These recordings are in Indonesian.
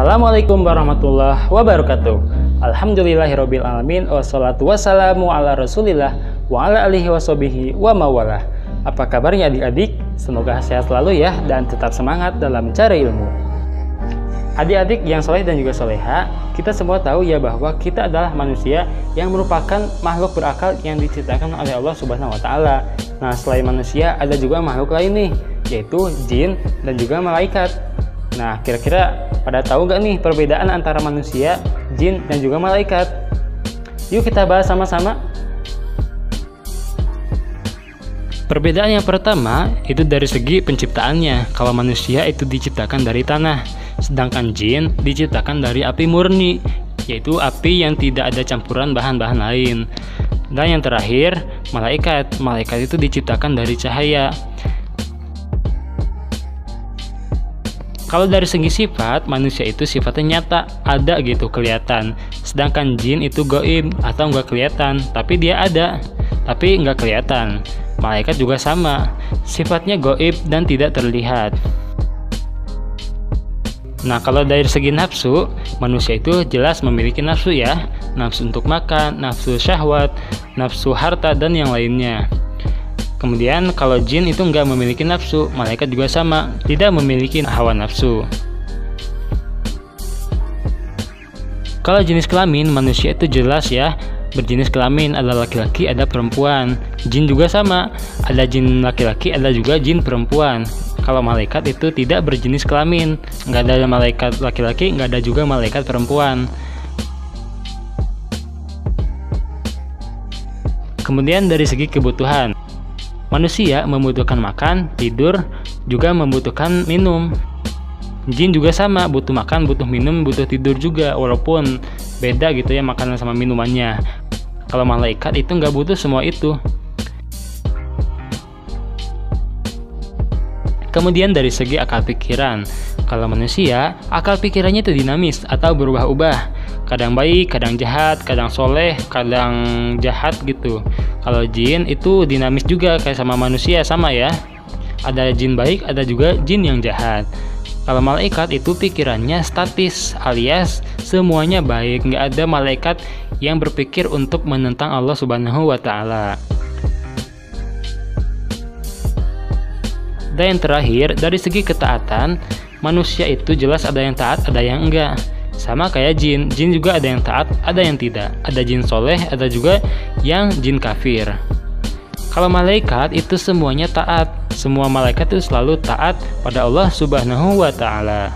Assalamualaikum warahmatullahi wabarakatuh. Alhamdulillahirabbil alamin wassalatu wassalamu ala Rasulillah wa ala alihi washabihi wa mawalah. Apa kabarnya adik-adik? Semoga sehat selalu ya dan tetap semangat dalam mencari ilmu. Adik-adik yang soleh dan juga soleha, kita semua tahu ya bahwa kita adalah manusia yang merupakan makhluk berakal yang diciptakan oleh Allah Subhanahu wa Ta'ala. Nah, selain manusia ada juga makhluk lain nih, yaitu jin dan juga malaikat. Nah, kira-kira pada tahu nggak nih perbedaan antara manusia, jin, dan juga malaikat? Yuk kita bahas sama-sama. Perbedaan yang pertama itu dari segi penciptaannya. Kalau manusia itu diciptakan dari tanah, sedangkan jin diciptakan dari api murni, yaitu api yang tidak ada campuran bahan-bahan lain. Dan yang terakhir, malaikat. Malaikat itu diciptakan dari cahaya. Kalau dari segi sifat, manusia itu sifatnya nyata, ada gitu, kelihatan. Sedangkan jin itu gaib atau nggak kelihatan, tapi dia ada, tapi nggak kelihatan. Malaikat juga sama, sifatnya gaib dan tidak terlihat. Nah, kalau dari segi nafsu, manusia itu jelas memiliki nafsu ya. Nafsu untuk makan, nafsu syahwat, nafsu harta, dan yang lainnya. Kemudian kalau jin itu nggak memiliki nafsu, malaikat juga sama, tidak memiliki hawa nafsu. Kalau jenis kelamin, manusia itu jelas ya, berjenis kelamin, ada laki-laki, ada perempuan. Jin juga sama, ada jin laki-laki, ada juga jin perempuan. Kalau malaikat itu tidak berjenis kelamin, nggak ada malaikat laki-laki, nggak ada juga malaikat perempuan. Kemudian dari segi kebutuhan, manusia membutuhkan makan, tidur, juga membutuhkan minum. Jin juga sama, butuh makan, butuh minum, butuh tidur juga, walaupun beda gitu ya makanan sama minumannya. Kalau malaikat itu nggak butuh semua itu. Kemudian dari segi akal pikiran, kalau manusia, akal pikirannya itu dinamis atau berubah-ubah. Kadang baik, kadang jahat, kadang soleh, kadang jahat gitu. Kalau jin itu dinamis juga kayak sama manusia, sama ya. Ada jin baik, ada juga jin yang jahat. Kalau malaikat itu pikirannya statis, alias semuanya baik. Nggak ada malaikat yang berpikir untuk menentang Allah Subhanahu wa Ta'ala. Dan yang terakhir, dari segi ketaatan, manusia itu jelas ada yang taat, ada yang enggak. Sama kayak jin, jin juga ada yang taat, ada yang tidak. Ada jin soleh, ada juga yang jin kafir. Kalau malaikat itu semuanya taat. Semua malaikat itu selalu taat pada Allah Subhanahu wa Ta'ala.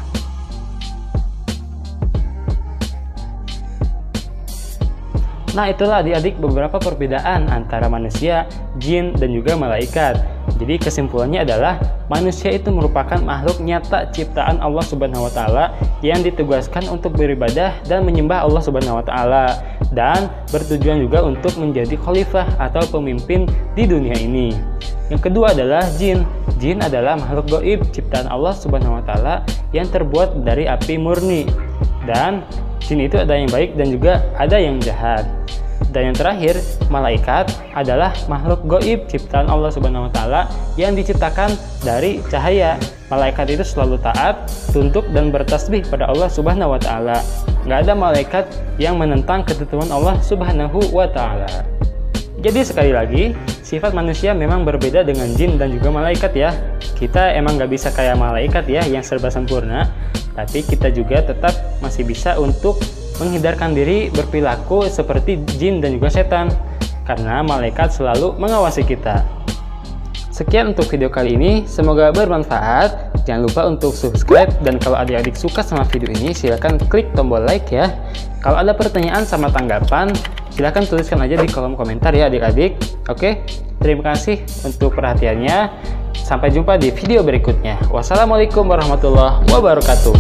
Nah, itulah adik-adik beberapa perbedaan antara manusia, jin, dan juga malaikat. Jadi kesimpulannya adalah manusia itu merupakan makhluk nyata ciptaan Allah Subhanahu wa Ta'ala yang ditugaskan untuk beribadah dan menyembah Allah Subhanahu wa Ta'ala, dan bertujuan juga untuk menjadi khalifah atau pemimpin di dunia ini. Yang kedua adalah jin. Jin adalah makhluk gaib ciptaan Allah Subhanahu wa Ta'ala yang terbuat dari api murni. Dan jin itu ada yang baik dan juga ada yang jahat. Dan yang terakhir, malaikat adalah makhluk gaib ciptaan Allah Subhanahu wa Ta'ala yang diciptakan dari cahaya. Malaikat itu selalu taat, tunduk, dan bertasbih pada Allah Subhanahu wa Ta'ala. Nggak ada malaikat yang menentang ketentuan Allah Subhanahu wa Ta'ala. Jadi sekali lagi, sifat manusia memang berbeda dengan jin dan juga malaikat ya. Kita emang nggak bisa kayak malaikat ya yang serba sempurna, tapi kita juga tetap masih bisa untuk menghindarkan diri berperilaku seperti jin dan juga setan, karena malaikat selalu mengawasi kita. Sekian untuk video kali ini, semoga bermanfaat. Jangan lupa untuk subscribe, dan kalau adik-adik suka sama video ini silahkan klik tombol like ya. Kalau ada pertanyaan sama tanggapan, silahkan tuliskan aja di kolom komentar ya adik-adik. Oke, terima kasih untuk perhatiannya. Sampai jumpa di video berikutnya. Wassalamualaikum warahmatullahi wabarakatuh.